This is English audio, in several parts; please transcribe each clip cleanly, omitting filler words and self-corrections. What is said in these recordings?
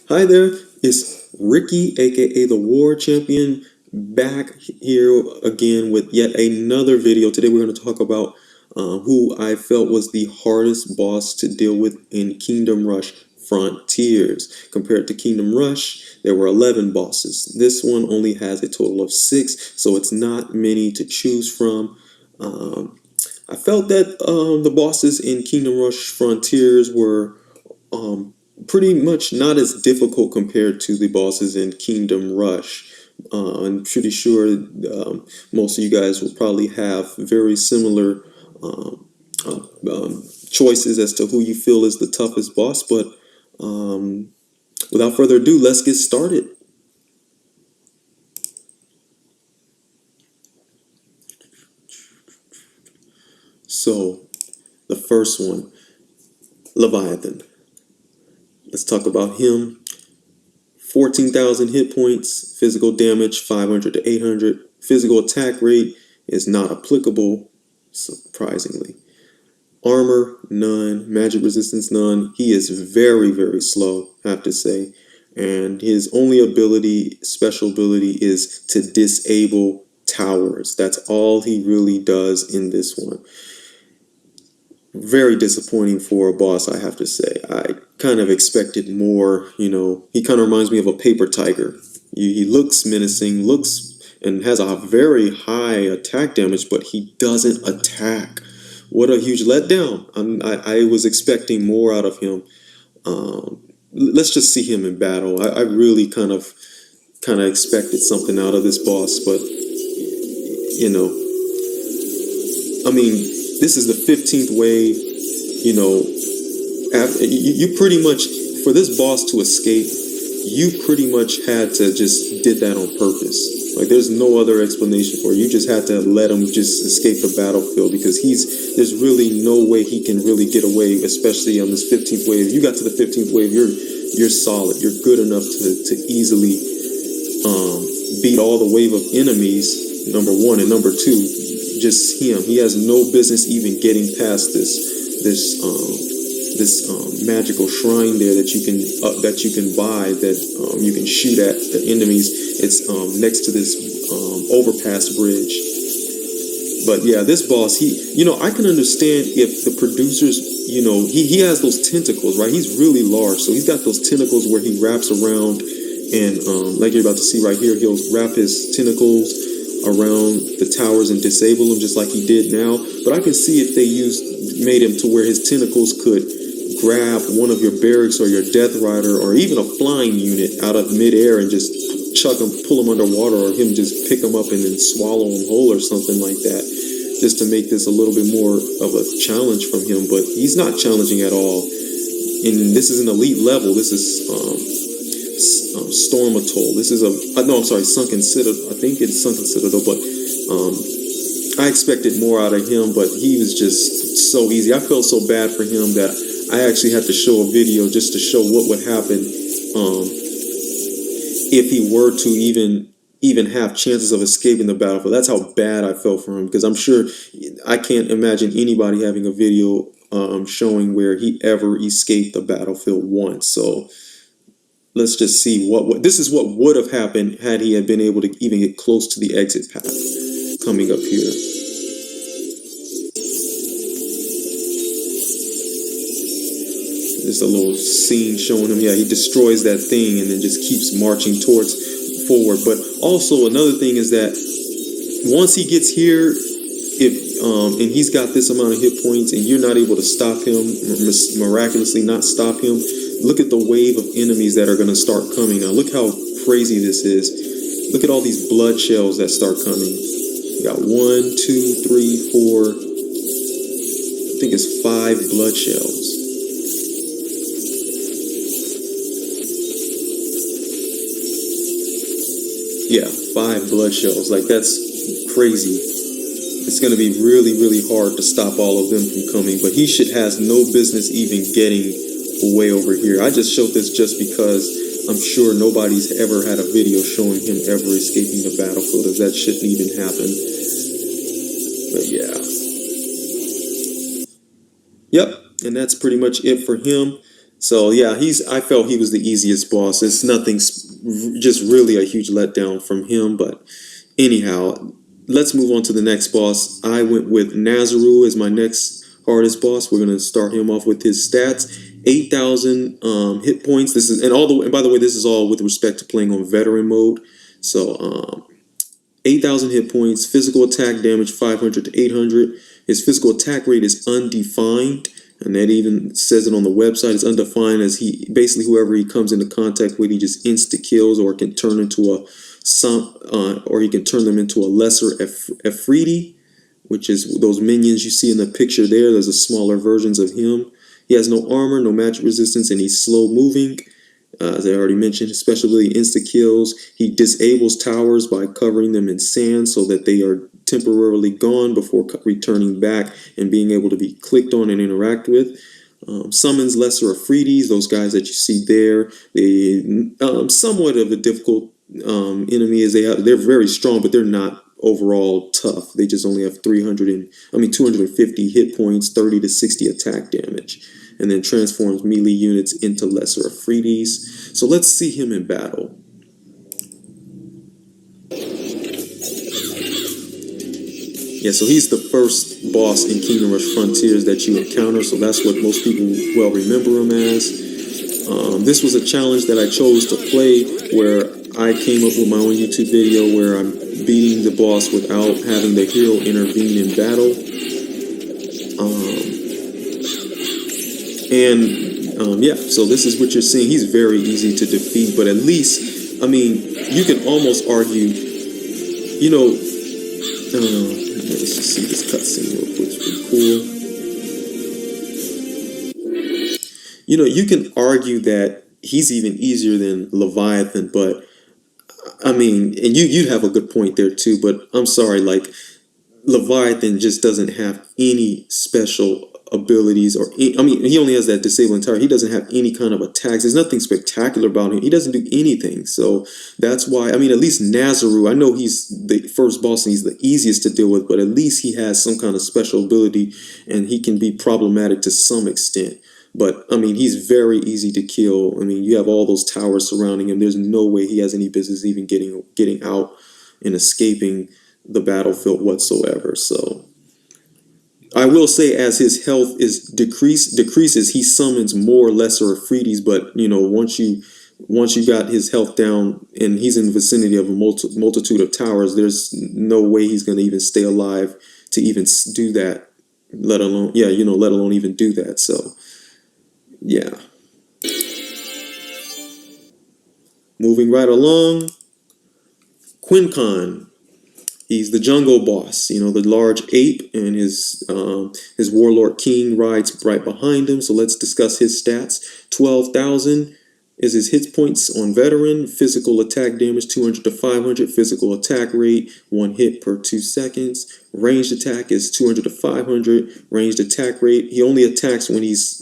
Hi there, it's Ricky, aka the War Champion, back here again with yet another video. Today we're going to talk about who I felt was the hardest boss to deal with in Kingdom Rush Frontiers. Compared to Kingdom Rush, there were 11 bosses. This one only has a total of 6, so it's not many to choose from. I felt that the bosses in Kingdom Rush Frontiers were um, pretty much not as difficult compared to the bosses in Kingdom Rush. I'm pretty sure most of you guys will probably have very similar um, choices as to who you feel is the toughest boss. But without further ado, let's get started. So, the first one, Leviathan. Let's talk about him. 14,000 hit points, physical damage 500 to 800. Physical attack rate is not applicable, surprisingly. Armor, none. Magic resistance, none. He is very, very slow, I have to say. And his only ability, special ability, is to disable towers. That's all he really does in this one. Very disappointing for a boss, I have to say. I kind of expected more, he kind of reminds me of a paper tiger. He looks menacing, looks and has a very high attack damage, but he doesn't attack. What a huge letdown. I was expecting more out of him. Let's just see him in battle. I really kind of expected something out of this boss, but you know, I mean, this is the 15th wave. After, you pretty much, for this boss to escape, you pretty much had to just did that on purpose. Like, there's no other explanation for it. You just had to let him just escape the battlefield because there's really no way he can really get away, especially on this 15th wave. If you got to the 15th wave, you're solid. You're good enough to easily beat all the wave of enemies, number one, and number two, just him. He has no business even getting past this magical shrine there that you can buy, that you can shoot at the enemies. It's next to this overpass bridge. But yeah, this boss, I can understand if the producers, he has those tentacles, right? He's really large, so he's got those tentacles where he wraps around, and like you're about to see right here, he'll wrap his tentacles around the towers and disable them just like he did now. But I can see if they made him to where his tentacles could grab one of your barracks or your death rider or even a flying unit out of midair and just chuck him, pull him underwater, or him just pick him up and then swallow him whole or something like that, just to make this a little bit more of a challenge from him. But he's not challenging at all. And this is an elite level. This is Storm Atoll. This is Sunken Citadel. I think it's Sunken Citadel, but I expected more out of him, but he was just so easy. I felt so bad for him that I actually had to show a video just to show what would happen if he were to even have chances of escaping the battlefield. That's how bad I felt for him, because I'm sure I can't imagine anybody having a video showing where he ever escaped the battlefield once. So let's just see what this is what would have happened had he had been able to even get close to the exit path coming up here. There's a little scene showing him, yeah, he destroys that thing and then just keeps marching forward. But also another thing is that once he gets here, and he's got this amount of hit points and you're not able to stop him, miraculously not stop him, look at the wave of enemies that are going to start coming. Now look how crazy this is. Look at all these blood shells that start coming. You got 1, 2, 3, 4, I think it's 5 blood shells. Yeah, 5 blood shells. Like, that's crazy. It's going to be really, really hard to stop all of them from coming, but he has no business even getting way over here. I just showed this just because I'm sure nobody's ever had a video showing him ever escaping the battlefield, if that shouldn't even happen. But yeah. Yep, and that's pretty much it for him. So yeah, I felt he was the easiest boss. It's nothing, just really a huge letdown from him. But anyhow, let's move on to the next boss. I went with Nazarew as my next hardest boss. We're gonna start him off with his stats: 8,000 hit points. This is and by the way, this is all with respect to playing on veteran mode. So 8,000 hit points, physical attack damage 500 to 800. His physical attack rate is undefined, and that even says it on the website. It's undefined as he basically whoever he comes into contact with, he just insta kills, or can turn into or he can turn them into a lesser Efreeti, which is those minions you see in the picture there. There's a smaller versions of him. He has no armor, no magic resistance, and he's slow moving. As I already mentioned, especially insta-kills. He disables towers by covering them in sand so that they are temporarily gone before returning back and being able to be clicked on and interact with. Summons lesser Efreetis, those guys that you see there. They somewhat of a difficult enemy, as they're very strong, but they're not overall tough. They just only have 250 hit points, 30 to 60 attack damage, and then transforms melee units into lesser Efreetis. So let's see him in battle. Yeah, so he's the first boss in Kingdom Rush Frontiers that you encounter, so that's what most people well remember him as. This was a challenge that I chose to play, where I came up with my own YouTube video where I'm beating the boss without having the hero intervene in battle. Yeah, so this is what you're seeing. He's very easy to defeat, but at least, I mean, you can almost argue, you know, let's just see this cutscene real quick. It's pretty cool. You know, you can argue that he's even easier than Leviathan, but I mean, and you'd have a good point there too, but I'm sorry, like, Leviathan just doesn't have any special abilities, he only has that disabling tower. He doesn't have any kind of attacks. There's nothing spectacular about him. He doesn't do anything. So that's why, I mean, at least Nazarew, I know he's the first boss and he's the easiest to deal with, but at least he has some kind of special ability and he can be problematic to some extent. But I mean, he's very easy to kill. I mean, you have all those towers surrounding him. There's no way he has any business even getting out and escaping the battlefield whatsoever. So I will say, as his health is decreases, he summons more lesser Efreetis. But you know, once you got his health down and he's in the vicinity of a multitude of towers, there's no way he's going to even stay alive to even do that. Let alone even do that. So yeah. Moving right along, Quin Khan. He's the jungle boss, you know, the large ape, and his warlord king rides right behind him. So let's discuss his stats. 12,000 is his hit points on veteran. Physical attack damage 200 to 500. Physical attack rate 1 hit per 2 seconds. Ranged attack is 200 to 500. Ranged attack rate. He only attacks when he's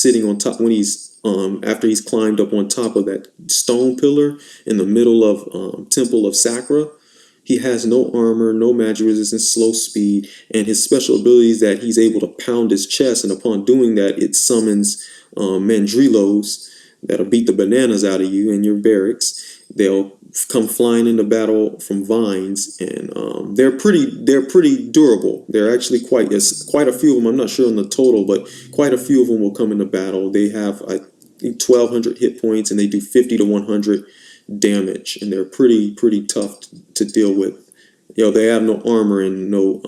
sitting on top. After he's climbed up on top of that stone pillar in the middle of Temple of Sakra. He has no armor, no magic resistance, slow speed, and his special ability is that he's able to pound his chest, and upon doing that, it summons mandrillos that'll beat the bananas out of you in your barracks. They'll come flying into battle from vines, and they're pretty durable. They're actually quite a few of them. I'm not sure on the total, but quite a few of them will come into battle. They have 1,200 hit points, and they do 50 to 100 damage, and they're pretty tough to deal with. You know, they have no armor and no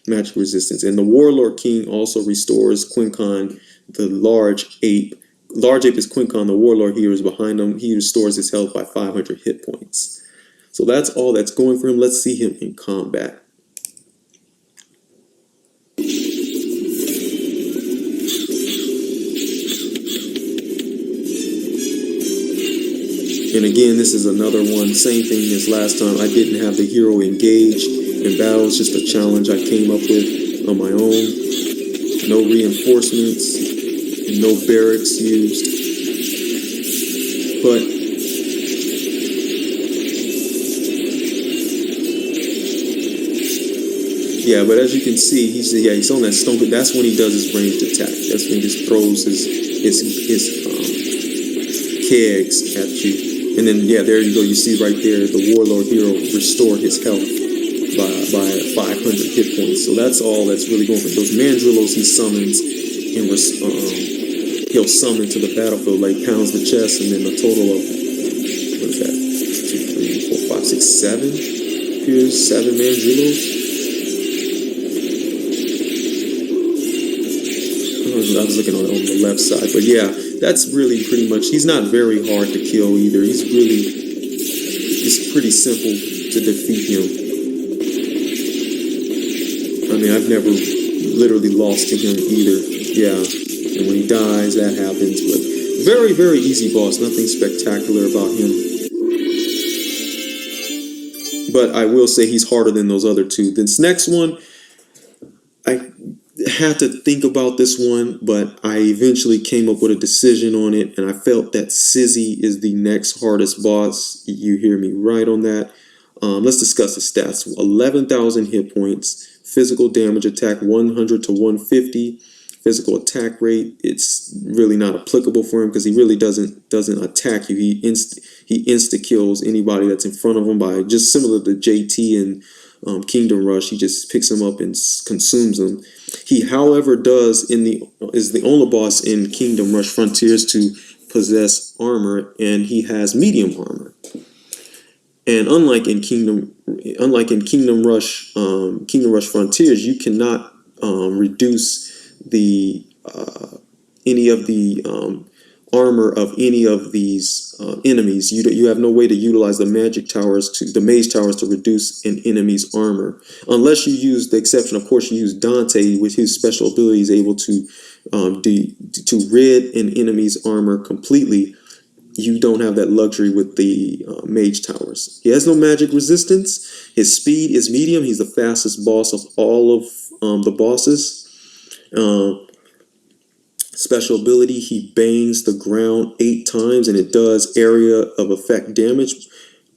magic resistance. And the warlord king also restores Quin Khan, the large ape. Large ape is Quin Khan. The warlord here is behind him. He restores his health by 500 hit points. So that's all that's going for him. Let's see him in combat. And again, this is another one, same thing as last time. I didn't have the hero engaged in battle. It's just a challenge I came up with on my own. No reinforcements, no barracks used. But yeah, but as you can see, he's on that stone. But that's when he does his ranged attack. That's when he just throws his kegs at you. And then, yeah, there you go. You see right there, the Warlord hero restored his health by 500 hit points. So that's all that's really going for those Mandrillos he summons, and he'll summon to the battlefield, like pounds the chest, and then a total of, what is that? 2, 3, 4, 5, 6, 7. Here's 7 Mandrillos. I was looking on the left side, but yeah, that's really pretty much. He's not very hard to kill either. It's pretty simple to defeat him. I mean, I've never literally lost to him either. Yeah, and when he dies, that happens. But very, very easy boss. Nothing spectacular about him. But I will say he's harder than those other two. This next one, I had to think about this one, but I eventually came up with a decision on it, and I felt that Sizzy is the next hardest boss. You hear me right on that. Let's discuss the stats. 11,000 hit points, physical damage attack 100 to 150, physical attack rate. It's really not applicable for him because he really doesn't attack you. He insta kills anybody that's in front of him by just similar to JT and Kingdom Rush. He just picks them up and consumes them. He, however, is the only boss in Kingdom Rush Frontiers to possess armor, and he has medium armor. And unlike in Kingdom Rush Frontiers, you cannot reduce the any of the armor of any of these enemies. You have no way to utilize the mage towers to reduce an enemy's armor, unless you use the exception. Of course, you use Dante with his special ability is able to rid an enemy's armor completely. You don't have that luxury with the mage towers. He has no magic resistance. His speed is medium. He's the fastest boss of all of the bosses. Special ability, he bangs the ground 8 times, and it does area of effect damage.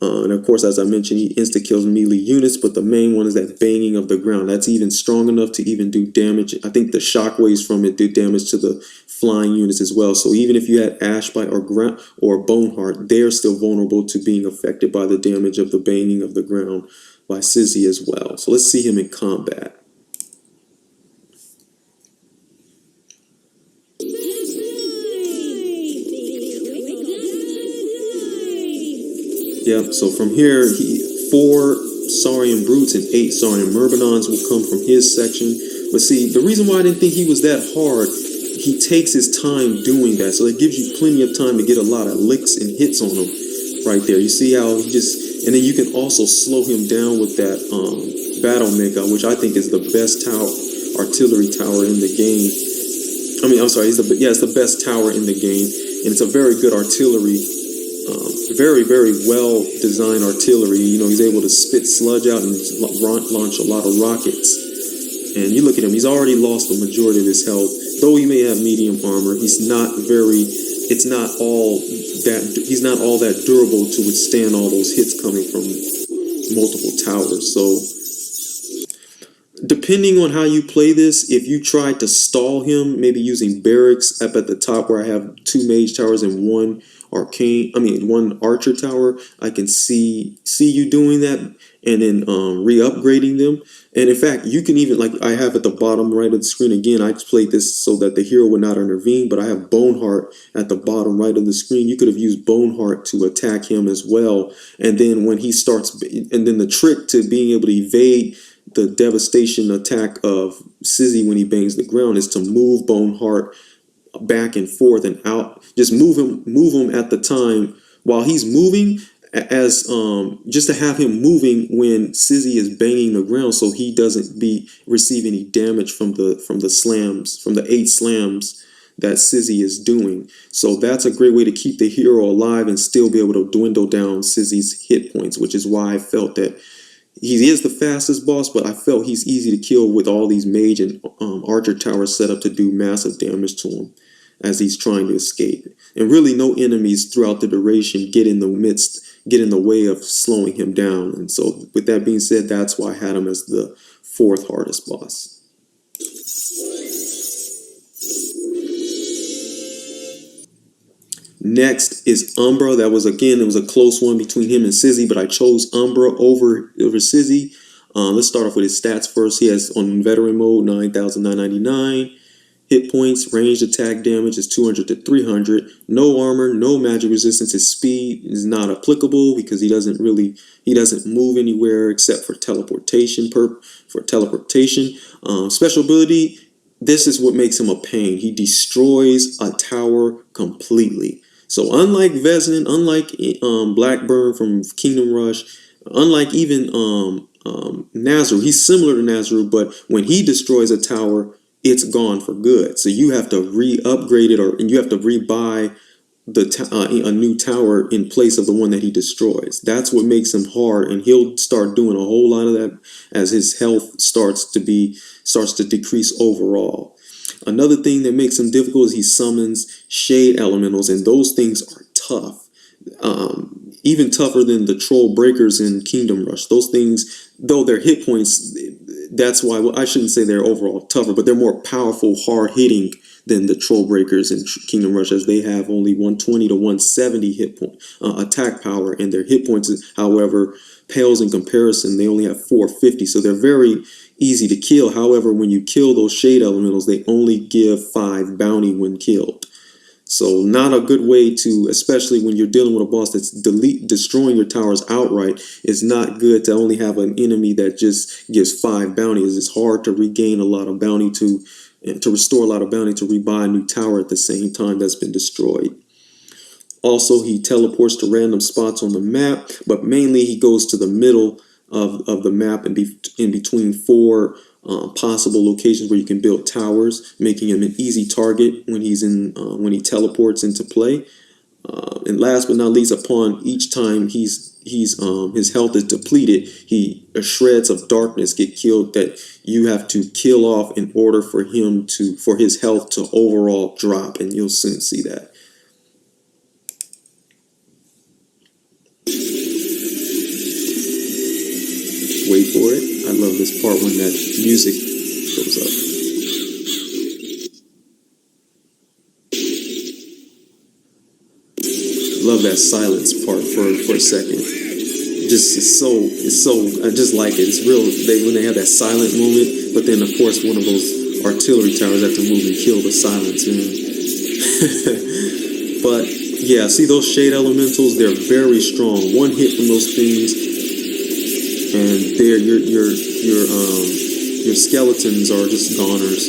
And of course, as I mentioned, he insta-kills melee units, but the main one is that banging of the ground. That's even strong enough to even do damage. I think the shockwaves from it do damage to the flying units as well. So even if you had Ashbite or Boneheart, they're still vulnerable to being affected by the damage of the banging of the ground by Sizzy as well. So let's see him in combat. Yep, so from here, 4 Saurian Brutes and 8 Saurian Myrmidons will come from his section. But see, the reason why I didn't think he was that hard, he takes his time doing that. So it gives you plenty of time to get a lot of licks and hits on him right there. You see how he just... And then you can also slow him down with that Battle Mega, which I think is the best artillery tower in the game. I mean, I'm sorry, it's the best tower in the game. And it's a very good artillery. Very, very well designed artillery. You know, he's able to spit sludge out and launch a lot of rockets. And you look at him, he's already lost the majority of his health. Though he may have medium armor, he's not all that durable to withstand all those hits coming from multiple towers. So depending on how you play this, if you try to stall him, maybe using barracks up at the top where I have 2 mage towers and one archer tower, I can see you doing that and then re-upgrading them. And in fact, you can even, like I have at the bottom right of the screen, again, I played this so that the hero would not intervene, but I have Boneheart at the bottom right of the screen. You could have used Boneheart to attack him as well. And then when he starts, and then the trick to being able to evade the devastation attack of Sizzy when he bangs the ground is to move Boneheart back and forth and out. Just move him at the time while he's moving, as just to have him moving when Sizzy is banging the ground, so he doesn't receive any damage from the 8 slams that Sizzy is doing. So that's a great way to keep the hero alive and still be able to dwindle down Sizzy's hit points, which is why I felt that he is the fastest boss, but I felt he's easy to kill with all these mage and archer towers set up to do massive damage to him as he's trying to escape. And really no enemies throughout the duration get in the way of slowing him down. And so with that being said, that's why I had him as the 4th hardest boss. Next is Umbra. That was, again, it was a close one between him and Sizzy, but I chose Umbra over Sizzy. Let's start off with his stats first. He has, on veteran mode, 9,999. Hit points, ranged attack damage is 200 to 300. No armor, no magic resistance. His speed is not applicable because he doesn't move anywhere except for teleportation. Special ability, this is what makes him a pain. He destroys a tower completely. So unlike Vezin, unlike Blackburn from Kingdom Rush, unlike even Nazarew, he's similar to Nazarew, but when he destroys a tower, it's gone for good. So you have to re-upgrade it, and you have to rebuy a new tower in place of the one that he destroys. That's what makes him hard, and he'll start doing a whole lot of that as his health starts to decrease overall. Another thing that makes him difficult is he summons shade elementals, and those things are tough. Even tougher than the troll breakers in Kingdom Rush. Those things, though their hit points, that's why, well, I shouldn't say they're overall tougher, but they're more powerful, hard-hitting than the troll breakers in Kingdom Rush, as they have only 120 to 170 hit point attack power, and their hit points, however, pales in comparison. They only have 450, so they're very easy to kill. However, when you kill those shade elementals, they only give 5 bounty when killed. So not a good way to, especially when you're dealing with a boss that's destroying your towers outright, it's not good to only have an enemy that just gives 5 bounties. It's hard to regain a lot of bounty to restore a lot of bounty to rebuy a new tower at the same time that's been destroyed. Also, he teleports to random spots on the map, but mainly he goes to the middle of the map and in between 4 possible locations where you can build towers, making him an easy target when when he teleports into play. And last but not least, upon each time his health is depleted, shreds of darkness get killed that you have to kill off in order for his health to overall drop, and you'll soon see that. Wait for it. I love this part when that music goes up. Love that silence part for a second. It's so I just like it. It's real. When they have that silent moment, but then of course one of those artillery towers have to move and kill the silence, man. But yeah, see those shade elementals? They're very strong. One hit from those things, and your skeletons are just goners.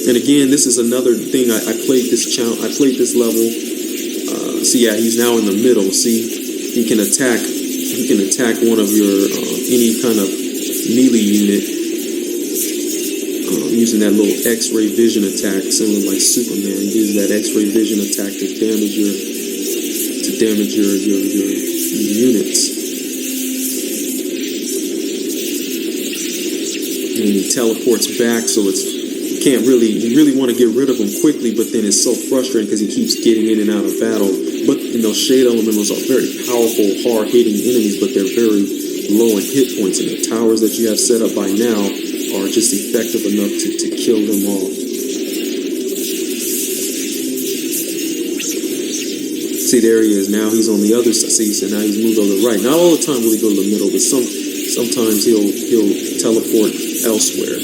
And again, this is another thing. I played this level. See, yeah, he's now in the middle. See, he can attack one of your any kind of melee unit using that little X-ray vision attack, similar like Superman. He uses that X-ray vision attack to damage your units. And he teleports back, so you really want to get rid of him quickly, but then it's so frustrating because he keeps getting in and out of battle. But shade elementals are very powerful, hard-hitting enemies, but they're very low in hit points, and the towers that you have set up by now are just effective enough to kill them all. See, there he is. Now he's on the other side. See, so now he's moved over to the right. Not all the time will he go to the middle, but sometimes he'll teleport elsewhere.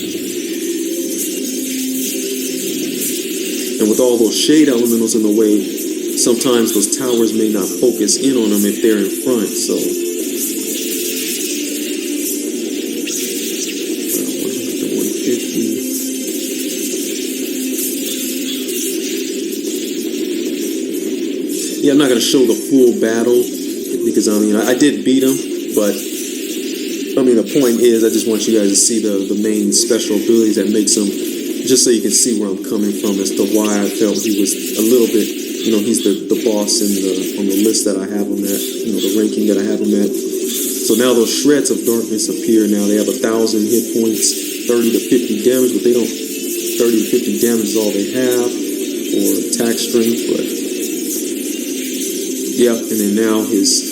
And with all those shade elementals in the way, sometimes those towers may not focus in on them if they're in front. So 100 to 150. Yeah, I'm not going to show the full battle because I did beat him, but the point is I just want you guys to see the main special abilities that makes him, just so you can see where I'm coming from as to why I felt he was a little bit, he's the boss on the list that I have him at, the ranking that I have him at. So now those shreds of darkness appear. Now they have 1,000 hit points, 30 to 50 damage, but 30 to 50 damage is all they have for attack strength. But yeah, and then now his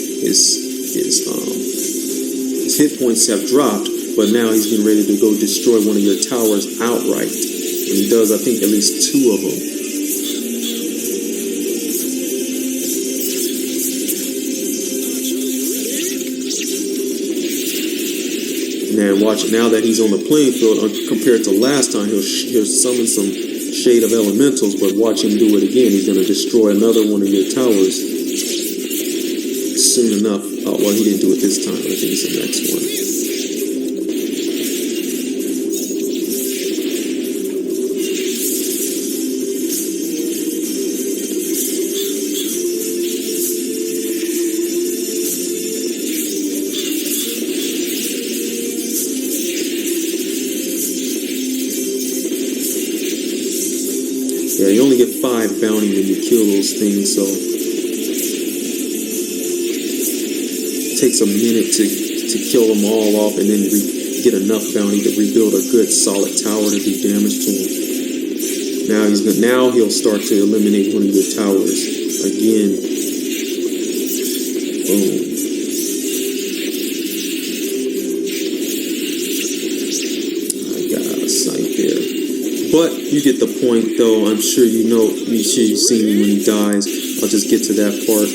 hit points have dropped, but now he's getting ready to go destroy one of your towers outright. And he does, I think, at least 2 of them. And watch it, now that he's on the playing field, compared to last time, he'll summon some shade of elementals, but watch him do it again. He's going to destroy another one of your towers soon enough. Oh, well, he didn't do it this time. I think it's the next one. Yeah, you only get 5 bounty when you kill those things, so it takes a minute to kill them all off and then get enough bounty to rebuild a good solid tower to do damage to him. Now he'll start to eliminate one of your towers again. Boom. I got a sight there. But you get the point, though. I'm sure you know. I'm sure you've seen him when he dies. I'll just get to that part.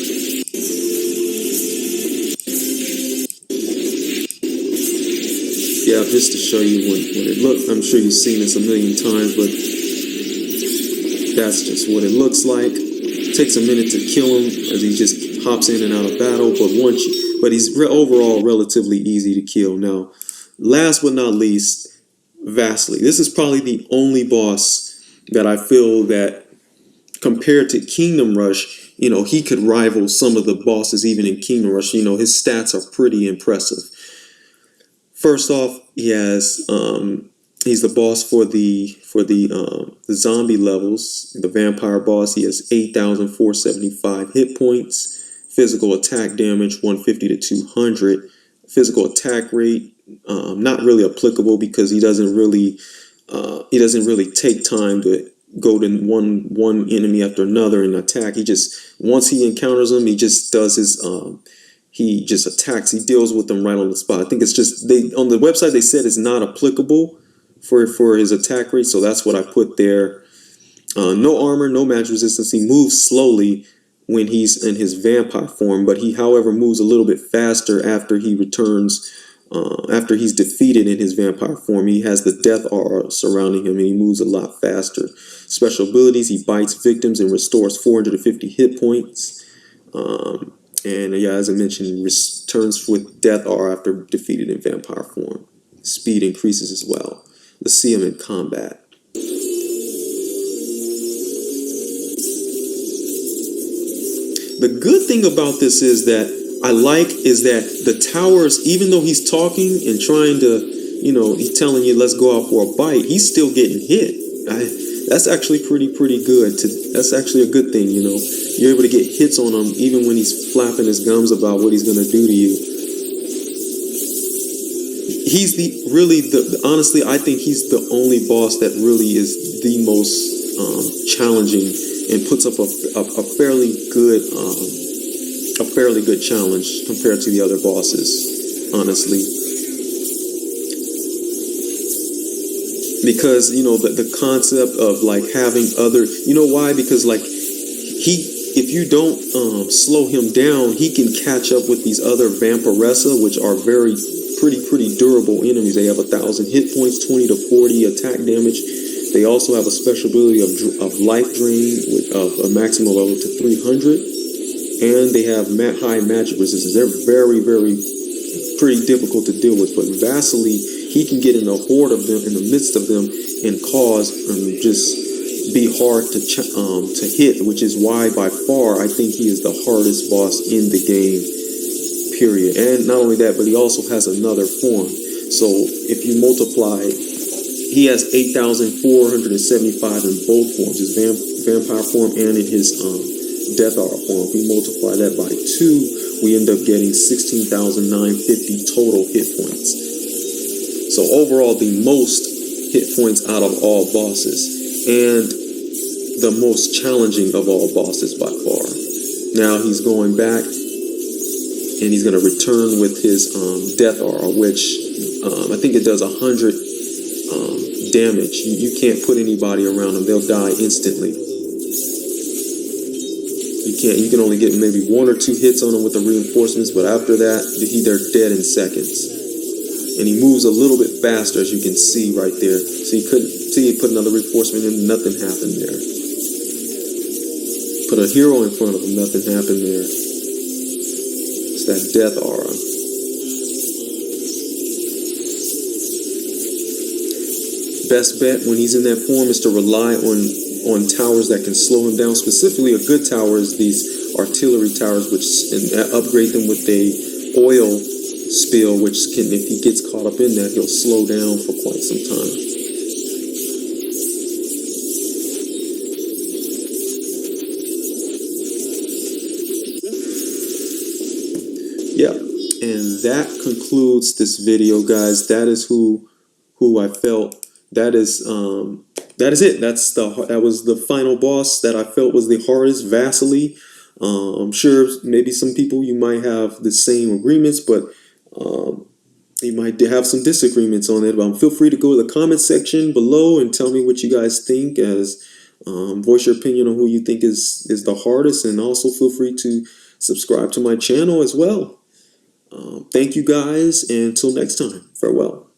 Yeah, just to show you what it looked. I'm sure you've seen this a million times, but that's just what it looks like. It takes a minute to kill him as he just hops in and out of battle. But he's overall relatively easy to kill. Now, last but not least, Vastly. This is probably the only boss that I feel that compared to Kingdom Rush, he could rival some of the bosses even in Kingdom Rush. His stats are pretty impressive. First off, he's the boss for the zombie levels. The vampire boss, he has 8,475 hit points, physical attack damage 150 to 200, physical attack rate not really applicable because he doesn't really take time to go to one enemy after another and attack. He just, once he encounters them, he just does his he just attacks. He deals with them right on the spot. I think it's just on the website they said it's not applicable for his attack rate, so that's what I put there. No armor, no magic resistance. He moves slowly when he's in his vampire form, but he, however, moves a little bit faster after he returns. After he's defeated in his vampire form, he has the death aura surrounding him, and he moves a lot faster. Special abilities: he bites victims and restores 450 hit points. And yeah, as I mentioned, he returns with death aura after defeated in vampire form. Speed increases as well. Let's see him in combat. The good thing about this is that the towers, even though he's talking and trying to, he's telling you, let's go out for a bite, he's still getting hit. That's actually pretty good. That's actually a good thing, You're able to get hits on him even when he's flapping his gums about what he's going to do to you. He's honestly, I think he's the only boss that really is the most challenging and puts up a fairly good challenge compared to the other bosses, honestly. Because the concept of like having other, why? Because if you don't slow him down, he can catch up with these other Vampiressa, which are pretty durable enemies. They have 1,000 hit points, 20 to 40 attack damage. They also have a special ability of life drain of a maximum level to 300, and they have high magic resistance. They're pretty difficult to deal with. But Vasily, he can get in a horde of them, in the midst of them, and cause just be hard to hit, which is why by far I think he is the hardest boss in the game. Period. And not only that, but he also has another form. So if you multiply. He has 8,475 in both forms, his vampire form and in his death aura form. If we multiply that by 2, we end up getting 16,950 total hit points. So overall, the most hit points out of all bosses, and the most challenging of all bosses by far. Now he's going back, and he's going to return with his death aura, which I think it does 100 damage. You can't put anybody around them; they'll die instantly. You can only get maybe 1 or 2 hits on them with the reinforcements, but after that, they're dead in seconds. and he moves a little bit faster, as you can see right there. So he couldn't see, he put another reinforcement in, nothing happened there. Put a hero in front of him, nothing happened there. It's that death aura. Best bet when he's in that form is to rely on towers that can slow him down. Specifically, a good tower is these artillery towers, and upgrade them with a oil spill, which can, if he gets caught up in that, he'll slow down for quite some time. Yeah, and that concludes this video, guys. That is who I felt. That is it. That was the final boss that I felt was the hardest, Vasily. I'm sure maybe some people, you might have the same agreements, but you might have some disagreements on it. But feel free to go to the comment section below and tell me what you guys think. Voice your opinion on who you think is the hardest, and also feel free to subscribe to my channel as well. Thank you guys, and until next time, farewell.